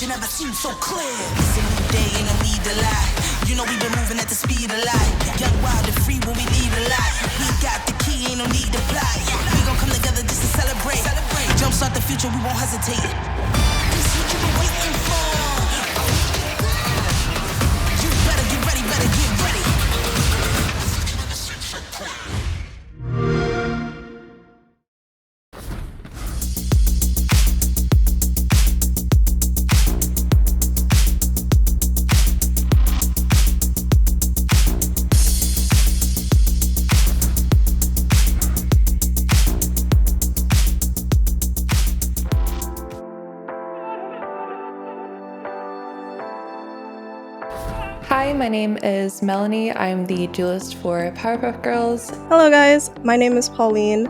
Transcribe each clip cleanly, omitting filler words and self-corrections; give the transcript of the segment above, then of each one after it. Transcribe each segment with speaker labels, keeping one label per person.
Speaker 1: vision never seemed so clear. It's a new day, ain't no need to lie. You know we've been moving at the speed of light. Young, wild, and free when we lead a lot. We got the key, ain't no need to fly. We gon' come together just to celebrate. Jumpstart the future, we won't hesitate. This is what you've been waiting for. You better get ready, better get ready.
Speaker 2: Hi, my name is Melanie. I'm the duelist for PowerPuff Girls.
Speaker 3: Hello guys, my name is Pauline.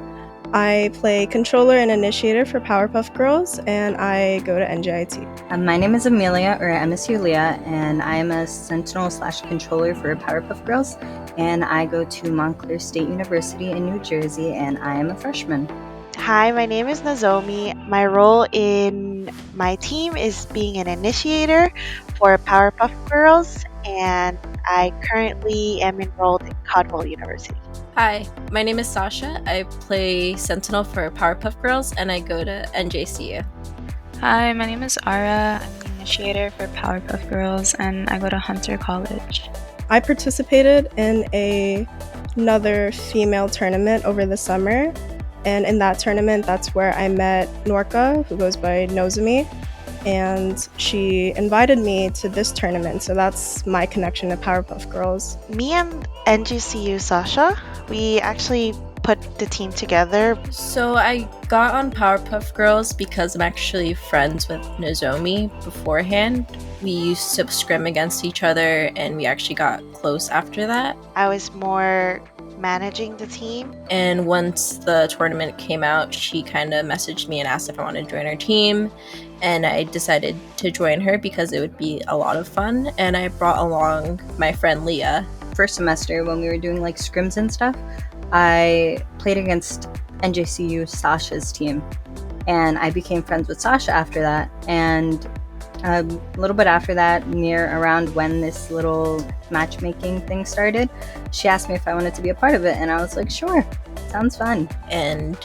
Speaker 3: I play controller and initiator for PowerPuff Girls, and I go to NJIT.
Speaker 4: My name is Amelia, or MSU Leah, and I am a sentinel/controller for PowerPuff Girls, and I go to Montclair State University in New Jersey, and I am a freshman.
Speaker 5: Hi, my name is Nozomi. My role in my team is being an initiator for PowerPuff Girls, and I currently am enrolled in Caldwell University.
Speaker 6: Hi, my name is Sasha. I play Sentinel for Powerpuff Girls, and I go to NJCU.
Speaker 7: Hi, my name is Ara. I'm the initiator for Powerpuff Girls, and I go to Hunter College.
Speaker 3: I participated in another female tournament over the summer, and in that tournament, that's where I met Norka, who goes by Nozomi, and she invited me to this tournament, so that's my connection to Powerpuff Girls.
Speaker 5: Me and NGCU Sasha, we actually put the team together.
Speaker 6: So I got on Powerpuff Girls because I'm actually friends with Nozomi beforehand. We used to scrim against each other, and we actually got close after that.
Speaker 5: I was more managing the team.
Speaker 6: And once the tournament came out, she kind of messaged me and asked if I wanted to join her team. And I decided to join her because it would be a lot of fun. And I brought along my friend Leah.
Speaker 4: First semester, when we were doing like scrims and stuff, I played against NJCU Sasha's team. And I became friends with Sasha after that. And a little bit after that, near around when this little matchmaking thing started, she asked me if I wanted to be a part of it. And I was like, sure, sounds fun.
Speaker 6: And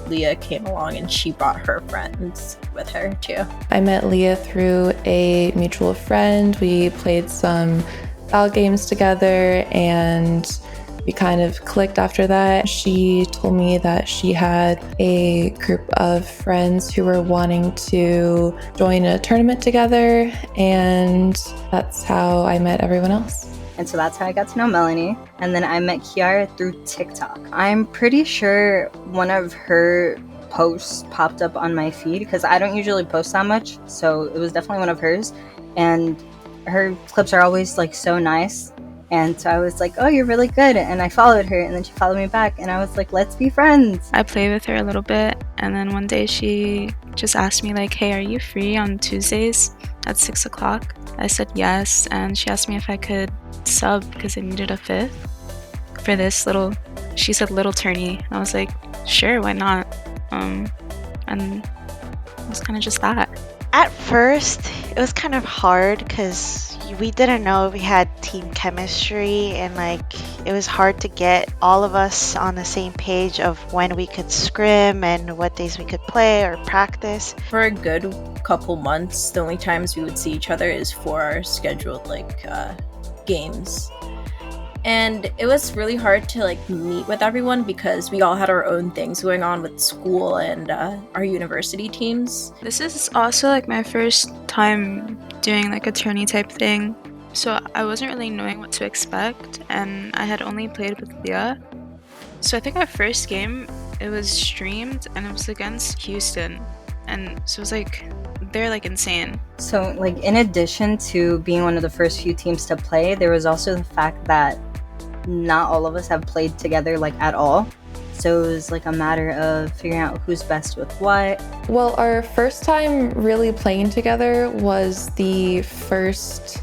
Speaker 6: Leah came along and she brought her friends with her too.
Speaker 2: I met Leah through a mutual friend. We played some Val games together and we kind of clicked after that. She told me that she had a group of friends who were wanting to join a tournament together, and that's how I met everyone else.
Speaker 4: And so that's how I got to know Melanie. And then I met Kiara through TikTok. I'm pretty sure one of her posts popped up on my feed because I don't usually post that much. So it was definitely one of hers. And her clips are always like so nice. And so I was like, oh, you're really good. And I followed her, and then she followed me back. And I was like, let's be friends.
Speaker 7: I played with her a little bit, and then one day she just asked me like, hey, are you free on Tuesdays at 6 o'clock? I said yes, and she asked me if I could sub because I needed a fifth for this little, she said little tourney. I was like, sure, why not? And it was kind of just that.
Speaker 5: At first, it was kind of hard because we didn't know we had team chemistry, and like it was hard to get all of us on the same page of when we could scrim and what days we could play or practice.
Speaker 6: For a good couple months, the only times we would see each other is for our scheduled games. And it was really hard to meet with everyone because we all had our own things going on with school and our university teams.
Speaker 7: This is also my first time doing a tourney type thing, so I wasn't really knowing what to expect, and I had only played with Leah. So I think our first game, it was streamed and it was against Houston, and so it was they're insane.
Speaker 4: So in addition to being one of the first few teams to play, there was also the fact that not all of us have played together at all. So it was a matter of figuring out who's best with what.
Speaker 2: Well, our first time really playing together was the first,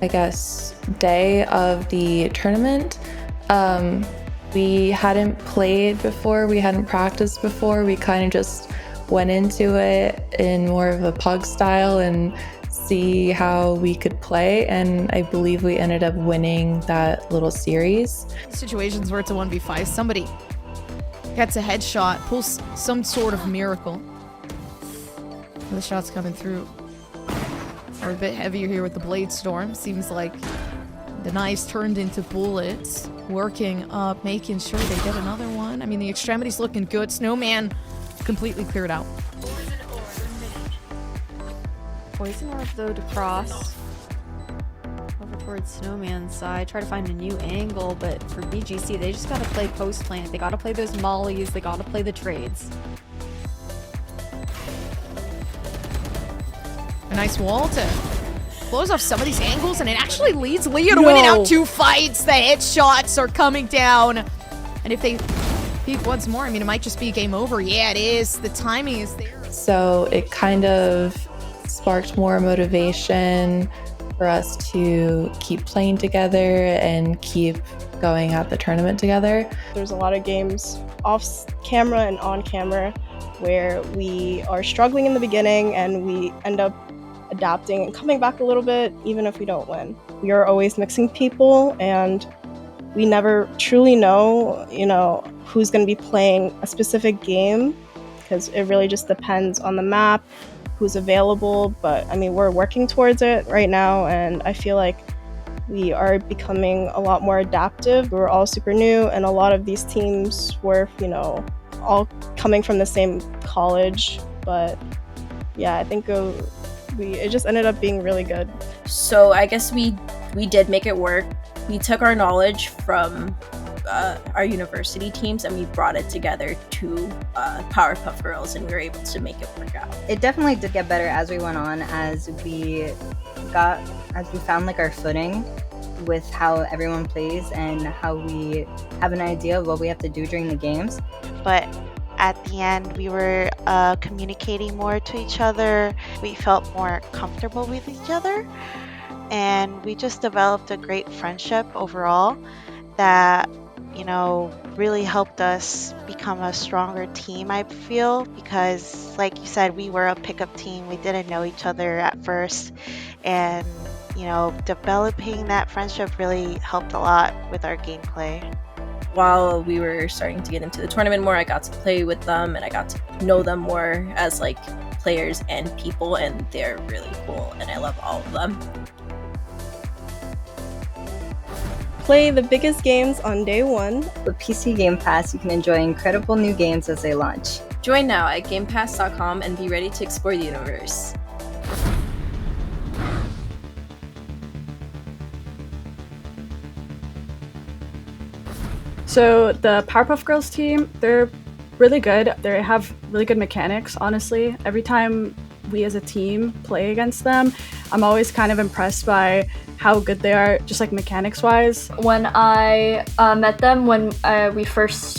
Speaker 2: day of the tournament. We hadn't played before, we hadn't practiced before, we kind of just went into it in more of a pug style and see how we could play, and I believe we ended up winning that little series.
Speaker 8: Situations where it's a 1v5, somebody gets a headshot, pulls some sort of miracle. The shots coming through are a bit heavier here with the Blade Storm. Seems like the knives turned into bullets. Working up, making sure they get another one. I mean, the extremity's looking good. Snowman completely cleared out.
Speaker 9: Poison Orb, though, to cross over towards Snowman's side. Try to find a new angle, but for BGC, they just gotta play post-plant. They gotta play those mollies. They gotta play the trades.
Speaker 8: A nice wall to close off some of these angles, and it actually leads Leo to winning out 2 fights. The headshots are coming down. And if they peek once more, I mean, it might just be game over. Yeah, it is. The timing is there.
Speaker 2: So it kind of sparked more motivation for us to keep playing together and keep going at the tournament together.
Speaker 3: There's a lot of games off camera and on camera where we are struggling in the beginning and we end up adapting and coming back a little bit even if we don't win. We are always mixing people and we never truly know, who's going to be playing a specific game because it really just depends on the map, who's available. But I mean, we're working towards it right now, and I feel like we are becoming a lot more adaptive. We're all super new, and a lot of these teams were, all coming from the same college. But yeah, I think it just ended up being really good.
Speaker 6: So I guess we did make it work. We took our knowledge from our university teams and we brought it together to Powerpuff Girls, and we were able to make it work out.
Speaker 4: It definitely did get better as we went on, as we found like our footing with how everyone plays and how we have an idea of what we have to do during the games.
Speaker 5: But at the end, we were communicating more to each other. We felt more comfortable with each other, and we just developed a great friendship overall that really helped us become a stronger team, I feel, because like you said, we were a pickup team. We didn't know each other at first, and developing that friendship really helped a lot with our gameplay.
Speaker 6: While we were starting to get into the tournament more, I got to play with them and I got to know them more as like players and people, and they're really cool and I love all of them.
Speaker 3: Play the biggest games on day one.
Speaker 4: With PC Game Pass, you can enjoy incredible new games as they launch.
Speaker 6: Join now at GamePass.com and be ready to explore the universe.
Speaker 10: So the Powerpuff Girls team, they're really good. They have really good mechanics, honestly. Every time we as a team play against them, I'm always kind of impressed by how good they are, just like mechanics wise.
Speaker 11: When I met them, when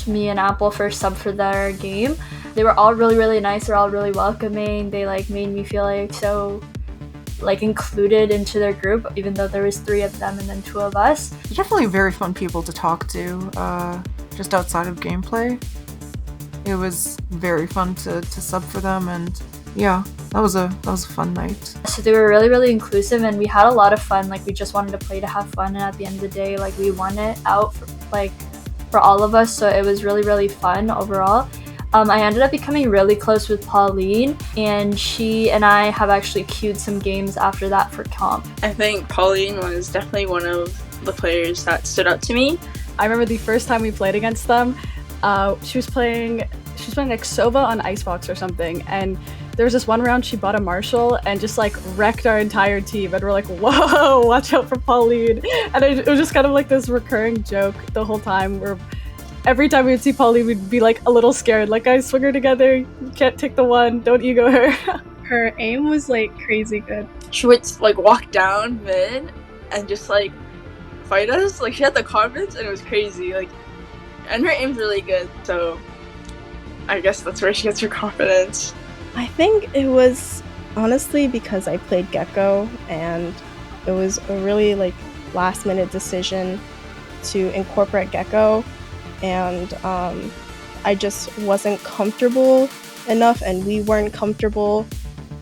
Speaker 11: me and Apple first subbed for their game, they were all really, really nice. They're all really welcoming. They made me feel so included into their group, even though there was 3 of them and then 2 of us.
Speaker 12: Definitely very fun people to talk to, just outside of gameplay. It was very fun to sub for them, and yeah, that was a fun night.
Speaker 11: So they were really, really inclusive, and we had a lot of fun. We just wanted to play to have fun, and at the end of the day, we won it out for all of us. So it was really, really fun overall. I ended up becoming really close with Pauline, and she and I have actually queued some games after that for comp.
Speaker 13: I think Pauline was definitely one of the players that stood out to me.
Speaker 10: I remember the first time we played against them, she was playing like Sova on Icebox or something, and there was this one round she bought a Marshall and just wrecked our entire team, and we're like, whoa, watch out for Pauline. And it was just kind of this recurring joke the whole time, where every time we would see Pauline, we'd be a little scared, guys, swing her together, you can't take the one, don't ego her.
Speaker 14: Her aim was crazy good.
Speaker 13: She would walk down mid and just fight us. She had the confidence and it was crazy. And her aim's really good, so I guess that's where she gets her confidence.
Speaker 3: I think it was honestly because I played Gecko, and it was a really last minute decision to incorporate Gecko, and I just wasn't comfortable enough, and we weren't comfortable,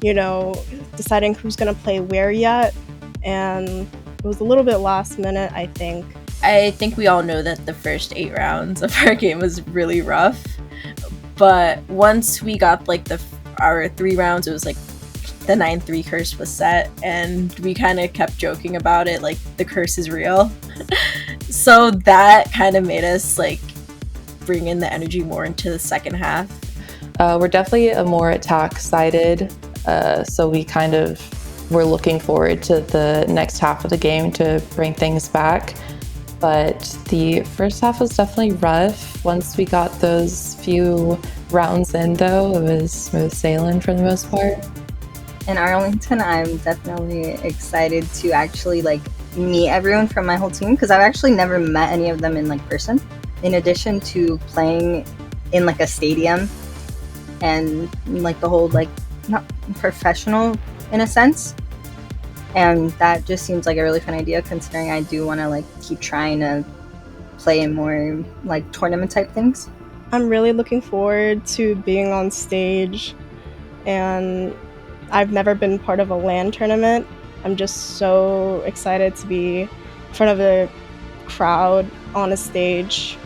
Speaker 3: deciding who's going to play where yet. And it was a little bit last minute, I think.
Speaker 6: I think we all know that the first 8 rounds of our game was really rough. But once we got like our 3 rounds, it was like the 9-3 curse was set, and we kind of kept joking about it, like the curse is real. So that kind of made us like bring in the energy more into the second half.
Speaker 2: We're definitely a more attack sided, so we kind of were looking forward to the next half of the game to bring things back. But the first half was definitely rough. Once we got those few rounds in, though, it was smooth sailing for the most part.
Speaker 4: In Arlington, I'm definitely excited to actually like meet everyone from my whole team, because I've actually never met any of them in like person. In addition to playing in like a stadium and like the whole like not professional in a sense. And that just seems like a really fun idea, considering I do want to like keep trying to play in more like tournament type things.
Speaker 3: I'm really looking forward to being on stage, and I've never been part of a LAN tournament. I'm just so excited to be in front of a crowd on a stage.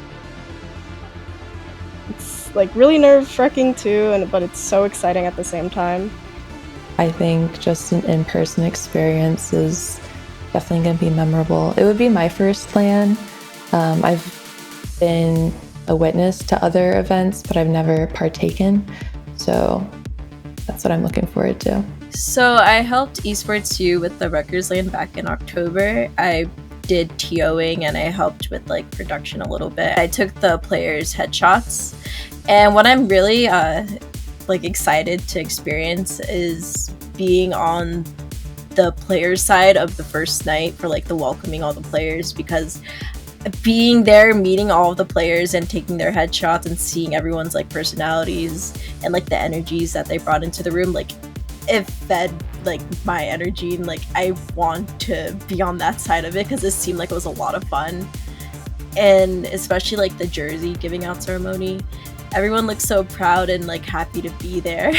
Speaker 3: It's like really nerve-wracking too, but it's so exciting at the same time.
Speaker 2: I think just an in-person experience is definitely going to be memorable. It would be my first LAN. I've been a witness to other events, but I've never partaken. So that's what I'm looking forward to.
Speaker 6: So I helped Esports U with the Rutgers LAN back in October. I did TOing and I helped with like production a little bit. I took the players' headshots, and what I'm really like excited to experience is being on the player side of the first night for like the welcoming all the players, because being there, meeting all of the players and taking their headshots and seeing everyone's like personalities and like the energies that they brought into the room, like it fed like my energy, and like I want to be on that side of it because it seemed like it was a lot of fun. And especially like the jersey giving out ceremony, everyone looks so proud and like happy to be there.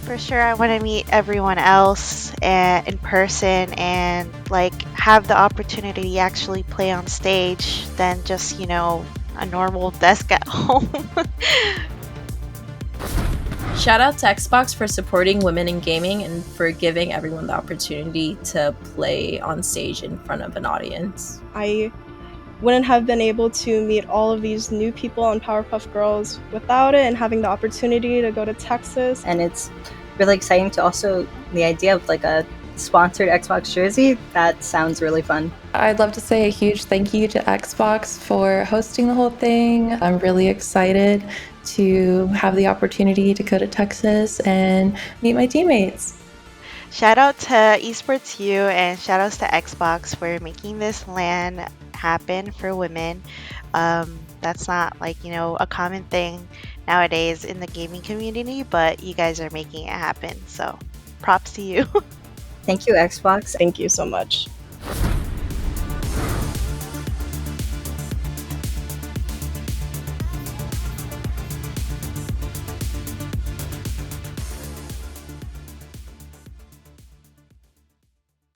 Speaker 5: For sure, I want to meet everyone else in person and like have the opportunity to actually play on stage than just, a normal desk at home.
Speaker 6: Shout out to Xbox for supporting women in gaming and for giving everyone the opportunity to play on stage in front of an audience.
Speaker 3: I wouldn't have been able to meet all of these new people on PowerPuff Girls without it, and having the opportunity to go to Texas.
Speaker 4: And it's really exciting to also, the idea of like a sponsored Xbox jersey, that sounds really fun.
Speaker 2: I'd love to say a huge thank you to Xbox for hosting the whole thing. I'm really excited to have the opportunity to go to Texas and meet my teammates.
Speaker 5: Shout out to Esports U and shout outs to Xbox for making this LAN happen for women. That's not like, a common thing nowadays in the gaming community, but you guys are making it happen. So props to you.
Speaker 4: Thank you, Xbox.
Speaker 3: Thank you so much.